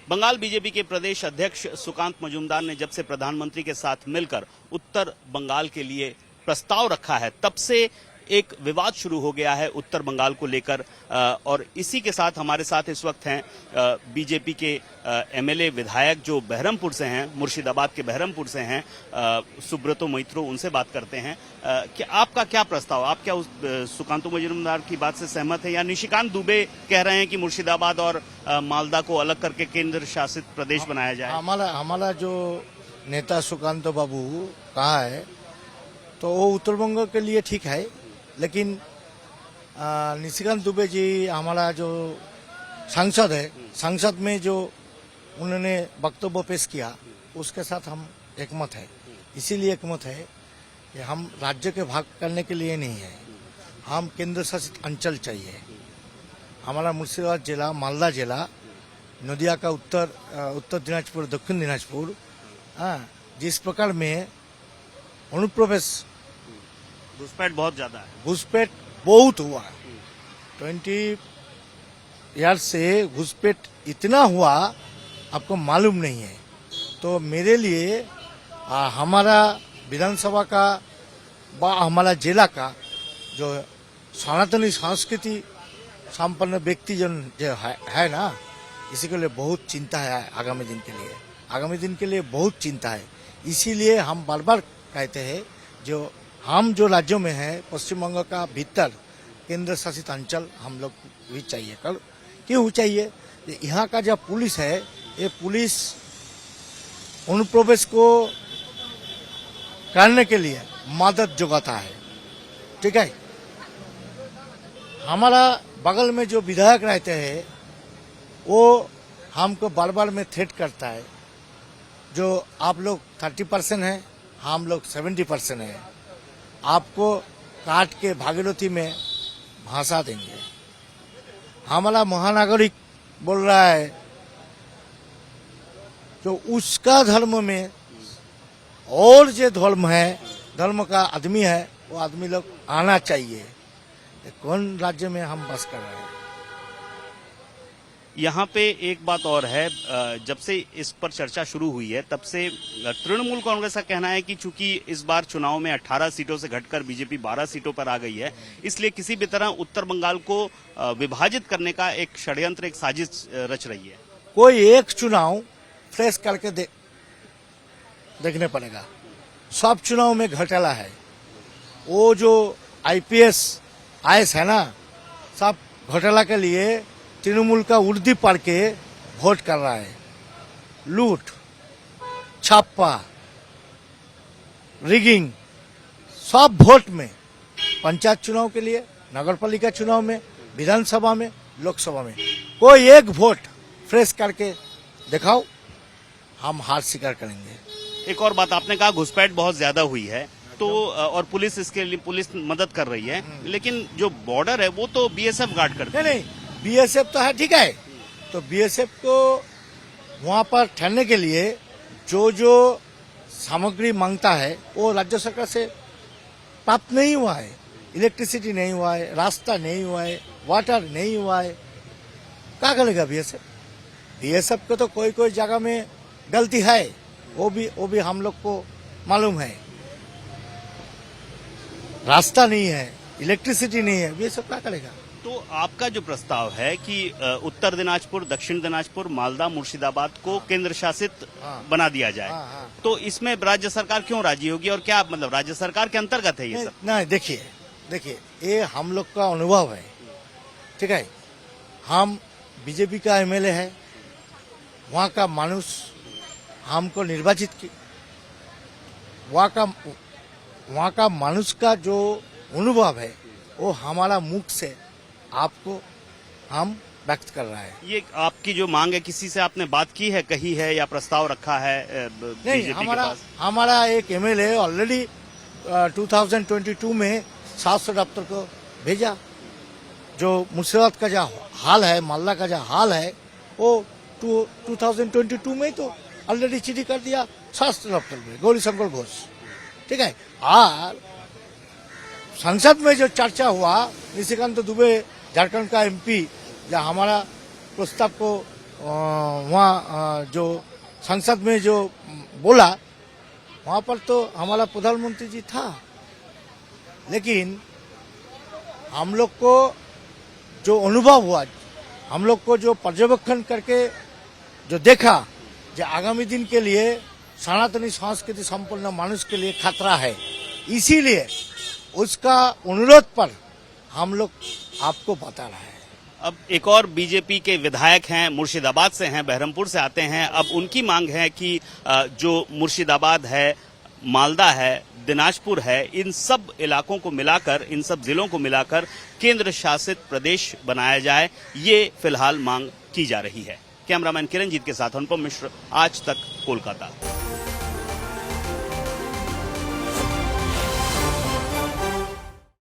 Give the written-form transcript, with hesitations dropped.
Bengal BJP के प्रदेश अध्यक्ष सुकांत मजूमदार ने जब से प्रधानमंत्री के साथ मिलकर उत्तर बंगाल के लिए प्रस्ताव रखा है, तब से एक विवाद शुरू हो गया है उत्तर बंगाल को लेकर। और इसी के साथ हमारे साथ इस वक्त हैं बीजेपी के एमएलए विधायक जो बहरमपुर से हैं, मुर्शिदाबाद के बहरमपुर से हैं, सुब्रतो मोइत्रो। उनसे बात करते हैं कि आपका क्या प्रस्ताव, आप क्या उस सुकांत मजूमदार की बात से सहमत है, या निशिकांत दुबे कह रहे हैं कि मुर्शिदाबाद और मालदा को अलग करके केंद्र शासित प्रदेश बनाया जाए? हमारा जो नेता सुकांत बाबू कहा है तो वो उत्तर बंग के लिए ठीक है, लेकिन निशिकांत दुबे जी हमारा जो सांसद है, संसद में जो उन्होंने वक्तव्य पेश किया उसके साथ हम एकमत है। इसीलिए एकमत है कि हम राज्य के भाग करने के लिए नहीं है, हम केंद्र शासित अंचल चाहिए। हमारा मुर्शिदाबाद जिला, मालदा जिला, नदिया का उत्तर दिनाजपुर, दक्षिण दिनाजपुर, जिस प्रकार में अनुप्रवेश घुसपैठ बहुत ज्यादा है, घुसपैठ बहुत हुआ है। 20 ईयर से घुसपैठ इतना हुआ आपको मालूम नहीं है। तो मेरे लिए हमारा विधानसभा का हमारा जिला का जो सनातनी संस्कृति संपन्न व्यक्ति जो है ना, इसी के लिए बहुत चिंता है। आगामी दिन के लिए बहुत चिंता है। इसीलिए हम बार बार कहते हैं जो राज्यों में है, पश्चिम बंगाल का भीतर केंद्र शासित अंचल हम लोग भी चाहिए। क्यों चाहिए? यहाँ का जो पुलिस है, ये पुलिस अनुप्रवेश को करने के लिए मदद जुटाता है। ठीक है, हमारा बगल में जो विधायक रहते हैं वो हमको बार बार में थ्रेट करता है, जो आप लोग 30% है, हम लोग 70% है, आपको काट के भागीरथी में भाषा देंगे। हमारा महानागरिक बोल रहा है तो उसका धर्म में और जो धर्म का आदमी है वो आदमी लोग आना चाहिए। कौन राज्य में हम बस कर रहे हैं? यहाँ पे एक बात और है, जब से इस पर चर्चा शुरू हुई है तब से तृणमूल कांग्रेस का कहना है कि चूंकि इस बार चुनाव में 18 सीटों से घटकर बीजेपी 12 सीटों पर आ गई है, इसलिए किसी भी तरह उत्तर बंगाल को विभाजित करने का एक षड्यंत्र, एक साजिश रच रही है। कोई एक चुनाव फ्रेश करके देखने पड़ेगा। सब चुनाव में घोटाला है। वो जो IPS है ना, सब घोटाला के लिए तृणमूल का उर्दी पढ़ के वोट कर रहा है। लूट, छापा, रिगिंग, सब वोट में, पंचायत चुनाव के लिए, नगर पालिका चुनाव में, विधानसभा में, लोकसभा में, कोई एक वोट फ्रेश करके दिखाओ, हम हार स्वीकार करेंगे। एक और बात, आपने कहा घुसपैठ बहुत ज्यादा हुई है तो और पुलिस इसके लिए मदद कर रही है, लेकिन जो बॉर्डर है वो तो BSF गार्ड करते हैं। नहीं, BSF तो है, ठीक है। तो BSF को वहाँ पर ठहरने के लिए जो सामग्री मांगता है वो राज्य सरकार से प्राप्त नहीं हुआ है। इलेक्ट्रिसिटी नहीं हुआ है, रास्ता नहीं हुआ है, वाटर नहीं हुआ है, क्या करेगा BSF को? तो कोई जगह में गलती है, वो भी हम लोग को मालूम है। रास्ता नहीं है, इलेक्ट्रिसिटी नहीं है, BSF क्या करेगा? तो आपका जो प्रस्ताव है कि उत्तर दिनाजपुर, दक्षिण दिनाजपुर, मालदा, मुर्शिदाबाद को केंद्र शासित बना दिया जाए, तो इसमें राज्य सरकार क्यों राजी होगी, और क्या मतलब राज्य सरकार के अंतर्गत है ये सब? नहीं, देखिए ये हम लोग का अनुभव है। ठीक है, हम बीजेपी का MLA है, वहाँ का मानुष हमको निर्वाचित की, वहाँ का मानुष का जो अनुभव है वो हमारा मुख से आपको हम व्यक्त कर रहा है। ये आपकी जो मांग है, किसी से आपने बात की है, कही है, या प्रस्ताव रखा है? नहीं, हमारा एक MLA ऑलरेडी 2022 में 700 दफ्तर को भेजा। जो मुर्शिदाबाद का जो हाल है, मालदा का जो हाल है, वो 2022 में तो ऑलरेडी चिट्ठी कर दिया 700 दफ्तर में, गौरीशंकर घोष। ठीक है, और संसद में जो चर्चा हुआ, निशिकांत दुबे झारखंड का MP, जहाँ हमारा प्रस्ताव को वहाँ जो संसद में जो बोला, वहाँ पर तो हमारा प्रधानमंत्री जी था, लेकिन हम लोग को जो अनुभव हुआ, हम लोग को जो पर्यवेक्षण करके जो देखा, जो आगामी दिन के लिए सनातनी संस्कृति संपन्न मनुष्य के लिए खतरा है, इसीलिए उसका अनुरोध पर हम लोग आपको बता रहे हैं। अब एक और बीजेपी के विधायक हैं, मुर्शिदाबाद से हैं, बहरमपुर से आते हैं। अब उनकी मांग है कि जो मुर्शिदाबाद है, मालदा है, दिनाजपुर है, इन सब इलाकों को मिलाकर, इन सब जिलों को मिलाकर केंद्र शासित प्रदेश बनाया जाए। ये फिलहाल मांग की जा रही है। कैमरामैन किरणजीत के साथ अनुपम मिश्र, आज तक, कोलकाता।